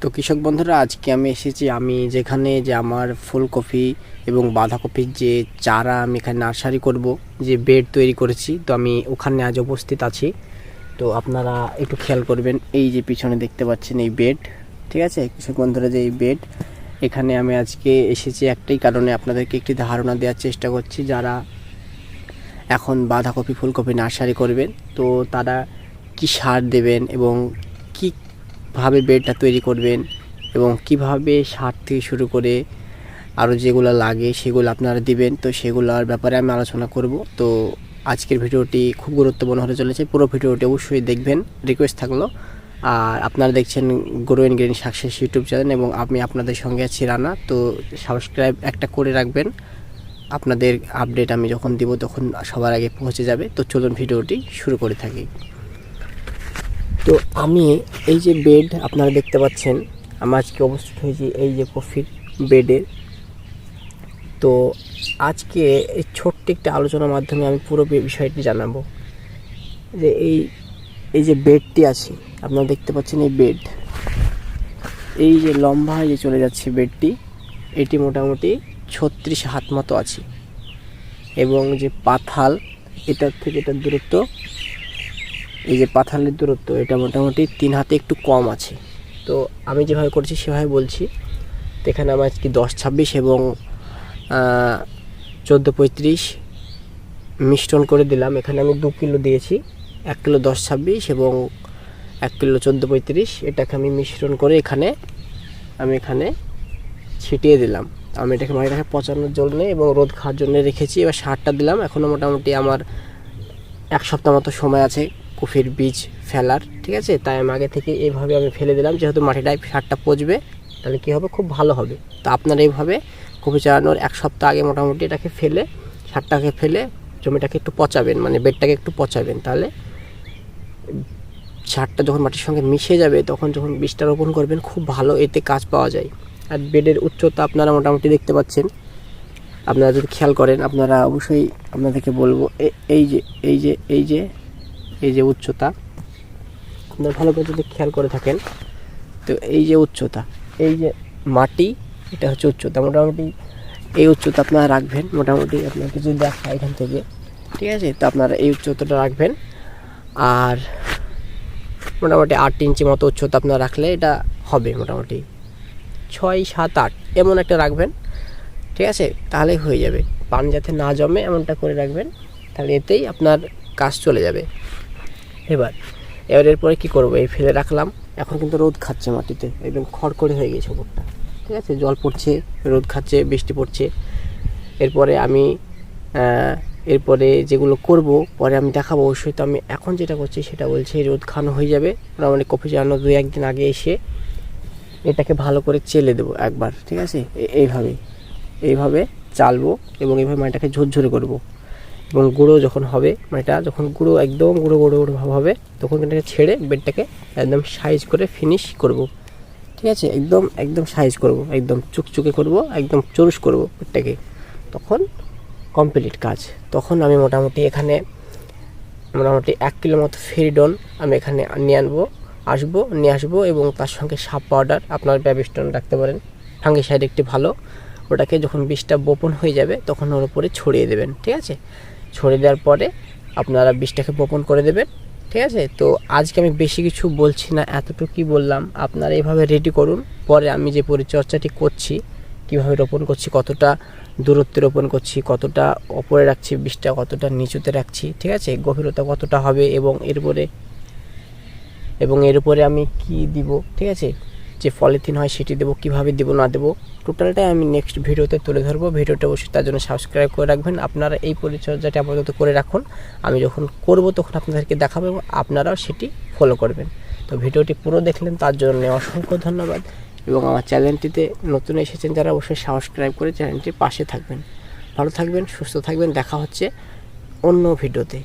তো কৃষক বন্ধুরা, আজকে আমি এসেছি আমি যেখানে যে আমার ফুলকপি এবং বাঁধাকপির যে চারা আমি এখানে নার্সারি করব, যে বেড তৈরি করেছি, তো আমি ওখানে আজ উপস্থিত আছি। তো আপনারা একটু খেয়াল করবেন, এই যে পিছনে দেখতে পাচ্ছেন এই বেড, ঠিক আছে কৃষক বন্ধুরা, যে এই বেড এখানে আমি আজকে এসেছি একটাই কারণে, আপনাদেরকে একটি ধারণা দেওয়ার চেষ্টা করছি। যারা এখন বাঁধাকপি ফুলকপি নার্সারি করবেন, তো তারা কি সার দেবেন এবং কীভাবে বেডটা তৈরি করবেন এবং কিভাবে সার থেকে শুরু করে আরও যেগুলো লাগে সেগুলো আপনারা দিবেন, তো সেগুলোর ব্যাপারে আমি আলোচনা করব। তো আজকের ভিডিওটি খুব গুরুত্বপূর্ণ হতে চলেছে, পুরো ভিডিওটি অবশ্যই দেখবেন, রিকোয়েস্ট থাকলো। আর আপনারা দেখছেন grow and green success YouTube channel এবং আমি আপনাদের সঙ্গে আছি রানা। তো সাবস্ক্রাইব একটা করে রাখবেন, আপনাদের আপডেট আমি যখন দিব তখন সবার আগে পৌঁছে যাবে। তো চলুন ভিডিওটি শুরু করে থাকি। তো আমি এই যে বেড আপনারা দেখতে পাচ্ছেন, আমি আজকে অবস্থিত হয়েছি এই যে কফির বেডে। তো আজকে এই ছোট্ট একটা আলোচনার মাধ্যমে আমি পুরো বিষয়টি জানাবো। যে এই যে বেডটি আছে আপনারা দেখতে পাচ্ছেন, এই বেড এই যে লম্বা হয়ে চলে যাচ্ছে বেডটি, এটি মোটামুটি 36 হাত মতো আছে এবং যে পাথাল এটার থেকে এটার দূরত্ব, এই যে পাথালের দূরত্ব এটা মোটামুটি 3 হাতে একটু কম আছে। তো আমি যেভাবে করছি সেভাবে বলছি। তো এখানে আমার আজকে 10-26 এবং 14-35 মিশ্রণ করে দিলাম। এখানে আমি 2 কিলো দিয়েছি, 1 কিলো 10-26 এবং 1 কিলো 14-35, এটাকে আমি মিশ্রণ করে আমি এখানে ছিটিয়ে দিলাম। আমি এটাকে মাটিটাকে পচানোর জন্য এবং রোদ খাওয়ার জন্য রেখেছি। এবার সারটা দিলাম। এখনও মোটামুটি আমার 1 সপ্তাহ মতো সময় আছে কফির বীজ ফেলার, ঠিক আছে। তাই আমি আগে থেকে এইভাবে আমি ফেলে দিলাম, যেহেতু মাটিটায় সারটা পচবে, তাহলে কী হবে, খুব ভালো হবে। তো আপনারা এইভাবে কফি চালানোর 1 সপ্তাহ আগে মোটামুটি এটাকে ফেলে, সারটাকে ফেলে জমিটাকে একটু পচাবেন, মানে বেডটাকে একটু পচাবেন। তাহলে সারটা যখন মাটির সঙ্গে মিশে যাবে, তখন যখন বীজটা রোপণ করবেন খুব ভালো এতে কাজ পাওয়া যায়। আর বেডের উচ্চতা আপনারা মোটামুটি দেখতে পাচ্ছেন, আপনারা যদি খেয়াল করেন, আপনারা অবশ্যই আপনাদেরকে বলবো, এই যে উচ্চতা আপনারা ভালো করে যদি খেয়াল করে থাকেন, তো এই যে উচ্চতা, এই যে মাটি, এটা হচ্ছে উচ্চতা। মোটামুটি এই উচ্চতা আপনারা রাখবেন। মোটামুটি আপনাকে যদি দেখা এখান থেকে, ঠিক আছে, তো আপনারা এই উচ্চতাটা রাখবেন। আর মোটামুটি 8 ইঞ্চি মতো উচ্চতা আপনারা রাখলে এটা হবে, মোটামুটি 6-7-8 এমন একটা রাখবেন, ঠিক আছে, তাহলেই হয়ে যাবে। পানি যাতে না জমে এমনটা করে রাখবেন, তাহলে এতেই আপনার কাজ চলে যাবে। এরপরে কী করবো, এই ফেলে রাখলাম। এখন কিন্তু রোদ খাচ্ছে মাটিতে, একদম খড়খড়ে হয়ে গেছে ওপরটা, ঠিক আছে, জল পড়ছে, রোদ খাচ্ছে, বৃষ্টি পড়ছে। এরপরে যেগুলো করব পরে আমি দেখাবো অবশ্যই। তো আমি এখন যেটা করছি সেটা বলছি, রোদ খাওয়ানো হয়ে যাবে, মোটামুটি কফি চালানো 2-1 দিন আগে এসে এটাকে ভালো করে চেলে দেবো একবার, ঠিক আছে। এইভাবে চালবো এবং এইভাবে মাটিটাকে ঝরঝরে করব। এবং গুঁড়ো যখন হবে, মাটিটা যখন গুঁড়ো, একদম গুঁড়ো ভাব হবে, তখন এটাকে ছেড়ে বেডটাকে একদম সাইজ করে ফিনিশ করব, ঠিক আছে। একদম সাইজ করব, একদম চুকচুকে করব, একদম চরুস করব বেডটাকে, তখন কমপ্লিট কাজ। তখন আমি মোটামুটি 1 কিলো মতো ফেরিডন আমি এখানে নিয়ে আসবো এবং তার সঙ্গে সাপ পাউডার, আপনার ব্যাবিস্টন রাখতে পারেন, ফাঙ্গিসাইড একটি ভালো, ওটাকে যখন বীজটা বপন হয়ে যাবে তখন ওর উপরে ছড়িয়ে দেবেন, ঠিক আছে। ছড়িয়ে দেওয়ার পরে আপনারা বীজটাকে বপন করে দেবেন, ঠিক আছে। তো আজকে আমি বেশি কিছু বলছি না, এতটুকুই বললাম। আপনারা এইভাবে রেডি করুন, পরে আমি যে পরিচর্যাটি করছি, কীভাবে রোপণ করছি, কতটা দূরত্বে রোপণ করছি, কতটা ওপরে রাখছি বীজটা, কতটা নিচুতে রাখছি, ঠিক আছে, গভীরতা কতটা হবে, এবং এর উপরে আমি কি দিব, ঠিক আছে, যে পলিথিন হয় সেটি দেবো, কীভাবে দেবো না দেবো, টোটালটাই আমি নেক্সট ভিডিওতে তুলে ধরবো। ভিডিওটা অবশ্যই তার জন্য সাবস্ক্রাইব করে রাখবেন। আপনারা এই পরিচর্যাটি আপাতত করে রাখুন, আমি যখন করব তখন আপনাদেরকে দেখাবো এবং আপনারাও সেটি ফলো করবেন। তো ভিডিওটি পুরো দেখলেন তার জন্য অসংখ্য ধন্যবাদ। এবং আমার চ্যানেলটিতে নতুন এসেছেন যারা, অবশ্যই সাবস্ক্রাইব করে চ্যানেলটির পাশে থাকবেন। ভালো থাকবেন, সুস্থ থাকবেন, দেখা হচ্ছে অন্য ভিডিওতে।